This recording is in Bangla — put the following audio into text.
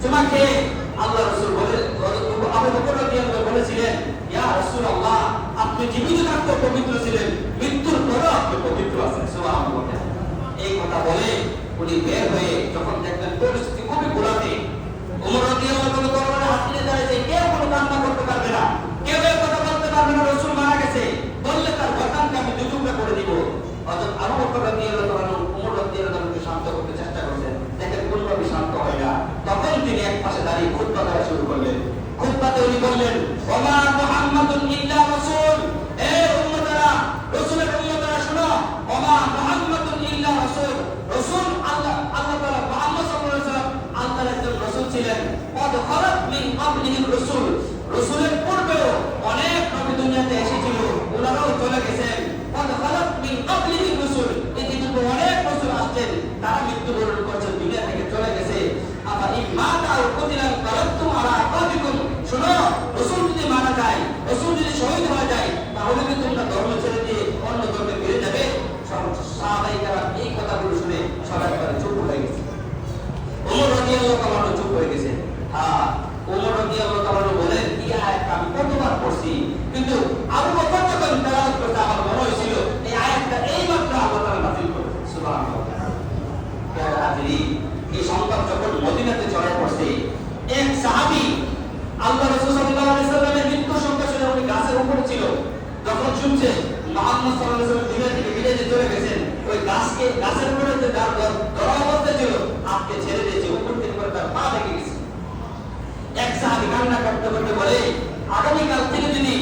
তোমাকে আল্লাহ রাসূল বলে আবু বকর রাদিয়াল্লাহু আনহু বলেছিলেন, ইয়া রাসূলুল্লাহ, আপনি জীবিত থাকতে পবিত্র ছিলেন, মৃত্যুর পরেও আপনি পবিত্র আছেন। সুবহানাল্লাহ। এই কথা বলে উনি বের হয়ে যখন দেখলেন পরিস্থিতি খুবই গোলাটে, ওমর রাদিয়াল্লাহু আনহু দরবারে হাত দিয়ে দাঁড়িয়েছে, কেউ কোনো কান্না করতে পারবে না, কেউ এই কথা বলতে পারবে না রাসূল মারা গেছে, বললে তার গর্দানকে আমি দুই টুকরা করে দিব। হযরত আবু বকর রাদিয়াল্লাহু আনহু ওমর রাদিয়াল্লাহু আনহুকে শান্ত করতে চেষ্টা করছেন, দেখেন কোনভাবে শান্ত হয় না। তখন তিনি এক পাশে দাঁড়িয়ে খুতবা দেওয়া শুরু করলেন। খুতবাতে উনি বললেন, ওমা মুহাম্মাদুন ইল্লা রাসূল, হে উম্মতরা, রাসূলের উম্মতরা শোনো, ওমা মুহাম্মাদুন ইল্লা রাসূল, রাসূল আল্লাহ তাআলা মুহাম্মদ সাল্লাল্লাহু আলাইহি ওয়াসাল্লাম আল্লাহর একজন রাসূল ছিলেন। ক্বাদ খালাত মিন ক্বাবলিহি রাসূল, রাসূলের পূর্বেও অনেক নবী দুনিয়াতে এসেছিল, ওনারাও চলে গেছেন। ক্বাদ খালাত মিন ক্বাবলিহি রাসূল, এই কিন্তু অনেক রাসূল আসছেন, তারা মৃত্যুবরণ করেছেন, দুনিয়া থেকে চলে গেছে। আবার ইমাতা ও কুতিলান কালাতুম আলা আকাবিকুম, শুনো, রাসূল যদি মারা যায়, রাসূল যদি শহীদ হয়ে যায়, তাহলে কি তোমরা ধর্ম ছেড়ে দিয়ে অন্য ধর্মে ফিরে যাবে? সাহাবায়ে কেরাম এই কথাগুলো শুনে সবাই চুপ হয়ে গেছে। ওমর রাদিয়াল্লাহু তাআলা চুপ হয়ে গেছে। ওমর রাদিয়াল্লাহু তাআলা বলেন, এই আয়াতটা আমি কতবার পড়ছি, কিন্তু আবু বকর যখন তেলাওয়াত করতে আমার মনে হয়েছিল এই আয়াতটা এইমাত্র আল্লাহ তাআলা নাযিল করেছেন। সুবহানাল্লাহ। প্রিয় হাজিরিন, এই সংবাদ যখন মদিনাতে ছড়িয়ে পড়ছে, এক সাহাবী আল্লাহ রাসূল সাল্লাল্লাহু আলাইহি ওয়াসাল্লামের মৃত্যু সংবাদ শুনে উনি গাছের উপরে ছিল, যখন শুনছে মুহাম্মদ সাল্লাল্লাহু আলাইহি ওয়াসাল্লাম দুনিয়া থেকে বিদায় চলে গেছেন, ওই গাছের উপরে যে ধরা অবস্থা ছিল, আপনি ছেড়ে দিয়েছে, উপর থেকে করে তার পা ভেঙে গেছে। এক সাহাবী কান্না করতে করতে বলে, আগামীকাল থেকে যদি